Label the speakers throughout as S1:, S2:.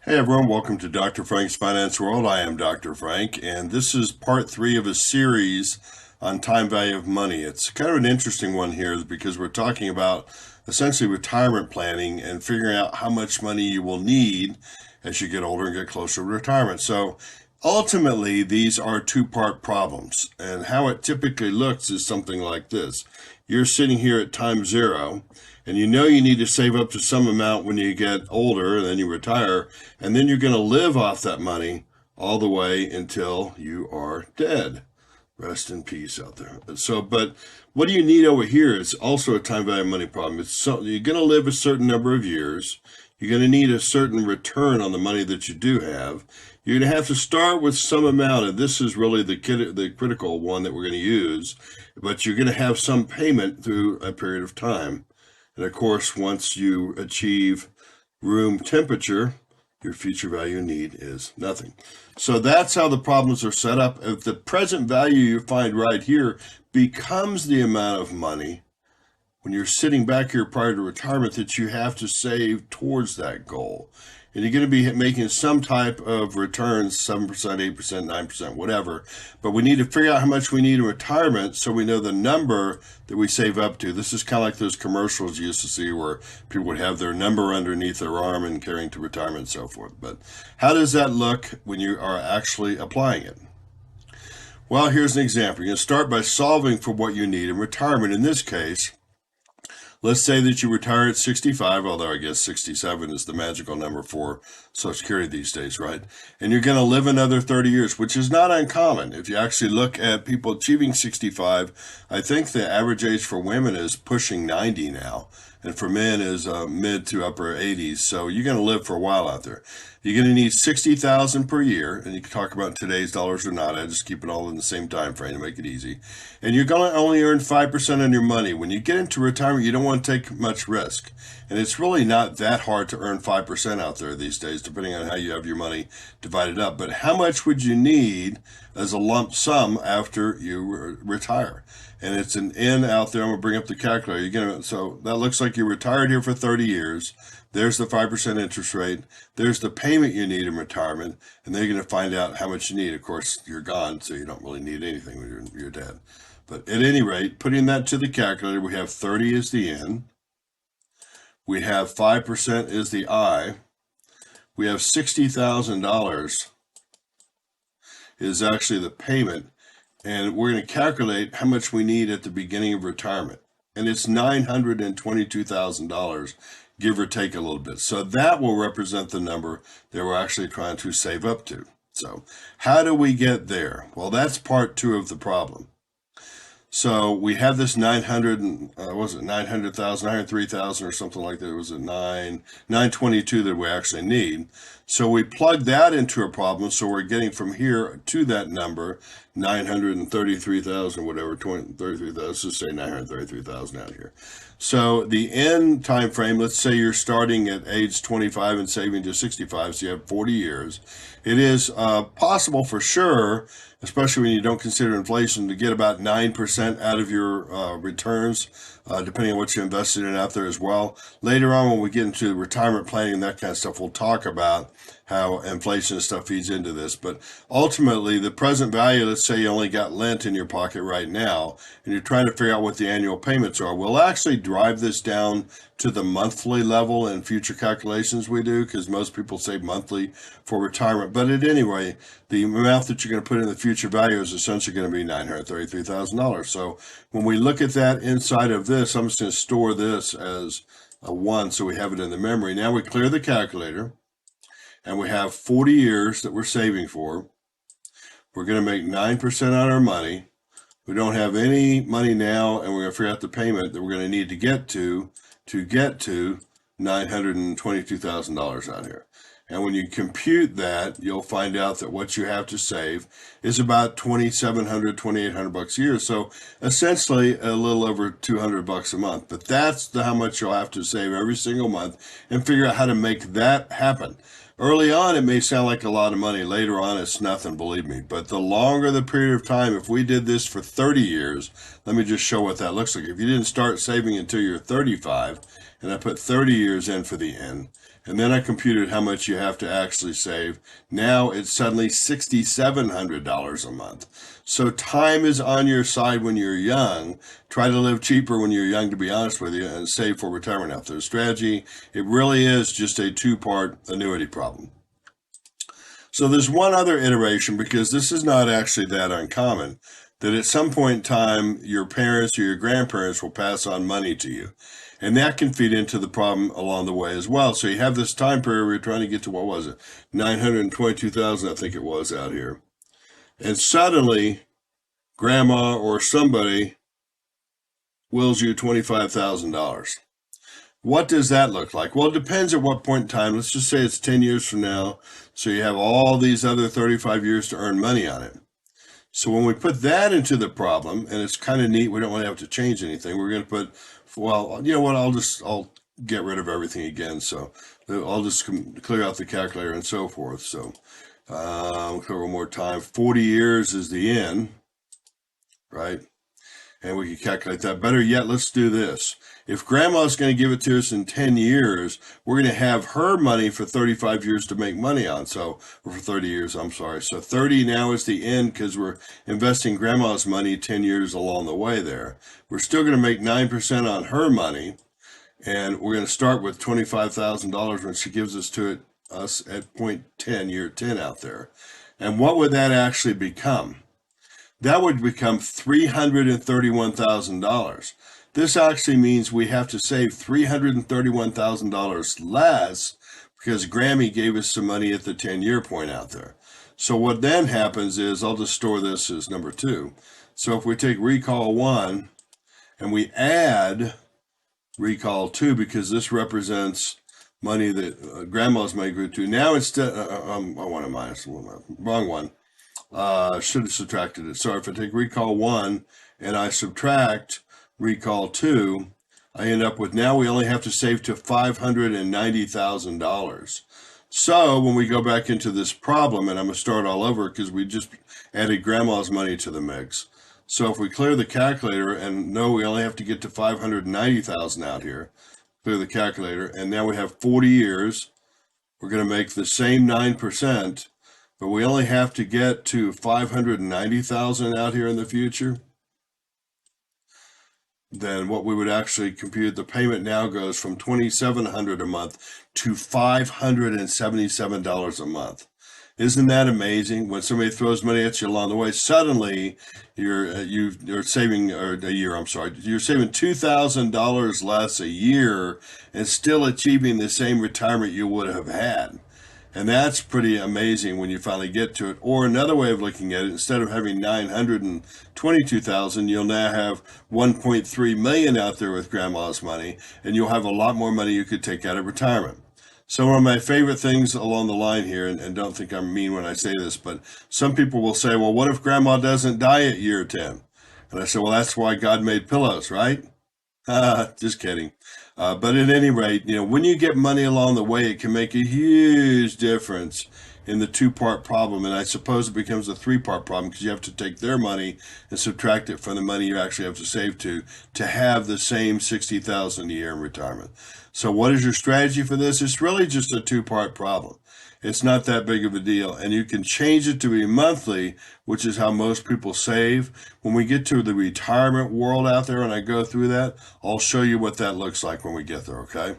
S1: Hey everyone, welcome to Dr. Frank's Finance World. I am Dr. Frank, and this is part three of a series on time value of money. It's kind of an interesting one here because we're talking about essentially retirement planning and figuring out how much money you will need as you get older and get closer to retirement. So ultimately, these are two-part problems, and how it typically looks is something like this. You're sitting here at time zero, and you know you need to save up to some amount when you get older and then you retire, and then you're going to live off that money all the way until you are dead. Rest in peace out there. So, but what do you need over here is also a time value of money problem. You're going to live a certain number of years. You're going to need a certain return on the money that you do have. You're going to have to start with some amount, and this is really the critical one that we're going to use, but you're going to have some payment through a period of time. And of course, once you achieve room temperature, your future value need is nothing. So that's how the problems are set up. If the present value you find right here becomes the amount of money when you're sitting back here prior to retirement that you have to save towards that goal. And you're going to be making some type of returns, 7%, 8%, 9%, whatever. But we need to figure out how much we need in retirement so we know the number that we save up to. This is kind of like those commercials you used to see where people would have their number underneath their arm and carrying to retirement and so forth. But how does that look when you are actually applying it? Well, here's an example. You're going to start by solving for what you need in retirement. In this case, let's say that you retire at 65, although I guess 67 is the magical number for Social Security these days, right? And you're going to live another 30 years, which is not uncommon. If you actually look at people achieving 65, I think the average age for women is pushing 90 now, and for men is mid to upper 80s. So you're going to live for a while out there. You're going to need 60,000 per year, and you can talk about today's dollars or not. I just keep it all in the same time frame to make it easy. And you're going to only earn 5% on your money. When you get into retirement, you don't want to take much risk. And it's really not that hard to earn 5% out there these days, depending on how you have your money divided up. But how much would you need as a lump sum after you retire? And it's an N out there. I'm going to bring up the calculator. So that looks like you're retired here for 30 years. There's the 5% interest rate. There's the payment you need in retirement. And they're going to find out how much you need. Of course, you're gone, so you don't really need anything when you're dead. But at any rate, putting that to the calculator, we have 30 is the N. We have 5% is the I. We have $60,000 is actually the payment. And we're going to calculate how much we need at the beginning of retirement. And it's $922,000, give or take a little bit. So that will represent the number that we're actually trying to save up to. So how do we get there? Well, that's part two of the problem. So we have this 900,000, 903,000 or something like that. It was a 922 that we actually need. So we plug that into a problem. So we're getting from here to that number, 933,000, whatever, 33,000, let's just say 933,000 out here. So the end time frame, let's say you're starting at age 25 and saving to 65, so you have 40 years. It is possible for sure, especially when you don't consider inflation, to get about 9% out of your returns, depending on what you invested in out there as well. Later on, when we get into retirement planning and that kind of stuff, we'll talk about how inflation and stuff feeds into this. But ultimately, the present value, let's say you only got lent in your pocket right now, and you're trying to figure out what the annual payments are. We'll actually drive this down to the monthly level in future calculations we do, because most people save monthly for retirement. But at any rate, the amount that you're going to put in the future value is essentially going to be $933,000. So when we look at that inside of this, I'm just going to store this as a 1 so we have it in the memory. Now we clear the calculator, and we have 40 years that we're saving for. We're going to make 9% on our money. We don't have any money now, and we're going to figure out the payment that we're going to need to get to $922,000 out here. And when you compute that, you'll find out that what you have to save is about $2,700, $2,800 a year. So essentially a little over $200 a month. But that's how much you'll have to save every single month, and figure out how to make that happen. Early on, it may sound like a lot of money. Later on, it's nothing, believe me. But the longer the period of time, if we did this for 30 years, let me just show what that looks like. If you didn't start saving until you're 35, and I put 30 years in for the end, And then I computed how much you have to actually save. Now it's suddenly $6,700 a month. So time is on your side when you're young. Try to live cheaper when you're young, to be honest with you, and save for retirement after. The strategy, it really is just a two-part annuity problem. So there's one other iteration, because this is not actually that uncommon, that at some point in time, your parents or your grandparents will pass on money to you. And that can feed into the problem along the way as well. So you have this time period where you're trying to get to, what was it? 922,000, I think it was, out here. And suddenly, grandma or somebody wills you $25,000. What does that look like? Well, it depends at what point in time. Let's just say it's 10 years from now. So you have all these other 35 years to earn money on it. So when we put that into the problem, and it's kind of neat, we don't want to have to change anything. We're going to put, well, you know what, I'll get rid of everything again. So I'll just clear out the calculator and so forth. So clear one more time. 40 years is the end, right? And we can calculate that. Better yet, let's do this. If grandma's going to give it to us in 10 years, we're going to have her money for 35 years to make money on. So, or for 30 years, I'm sorry. So 30 now is the end, because we're investing grandma's money 10 years along the way there. We're still going to make 9% on her money. And we're going to start with $25,000 when she gives us at point 10, year 10 out there. And what would that actually become? That would become $331,000. This actually means we have to save $331,000 less, because Grammy gave us some money at the 10-year point out there. So what then happens is, I'll just store this as number 2. So if we take recall 1 and we add recall 2, because this represents money that grandma's money grew to. Now instead, I want to minus wrong one. Should have subtracted it. Sorry, if I take recall 1 and I subtract recall 2, I end up with, now we only have to save to $590,000. So when we go back into this problem, and I'm going to start all over because we just added grandma's money to the mix. So if we clear the calculator, and no, we only have to get to 590,000 out here, clear the calculator, and now we have 40 years. We're going to make the same 9%, but we only have to get to 590,000 out here in the future. Then what we would actually compute, the payment now goes from $2,700 a month to $577 a month. Isn't that amazing? When somebody throws money at you along the way, suddenly you're saving, or a year, I'm sorry, you're saving $2,000 less a year and still achieving the same retirement you would have had. And that's pretty amazing when you finally get to it. Or another way of looking at it, instead of having 922,000, you'll now have 1.3 million out there with grandma's money, and you'll have a lot more money you could take out of retirement. So one of my favorite things along the line here, and don't think I'm mean when I say this, but some people will say, well, what if grandma doesn't die at year 10? And I say, well, that's why God made pillows, right? Just kidding. But at any rate, when you get money along the way, it can make a huge difference in the two-part problem. And I suppose it becomes a three-part problem, because you have to take their money and subtract it from the money you actually have to save to have the same $60,000 a year in retirement. So what is your strategy for this? It's really just a two-part problem. It's not that big of a deal, and you can change it to be monthly, which is how most people save. When we get to the retirement world out there and I go through that, I'll show you what that looks like when we get there, okay?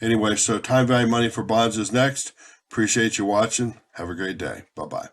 S1: Anyway, so time value money for bonds is next. Appreciate you watching. Have a great day. Bye-bye.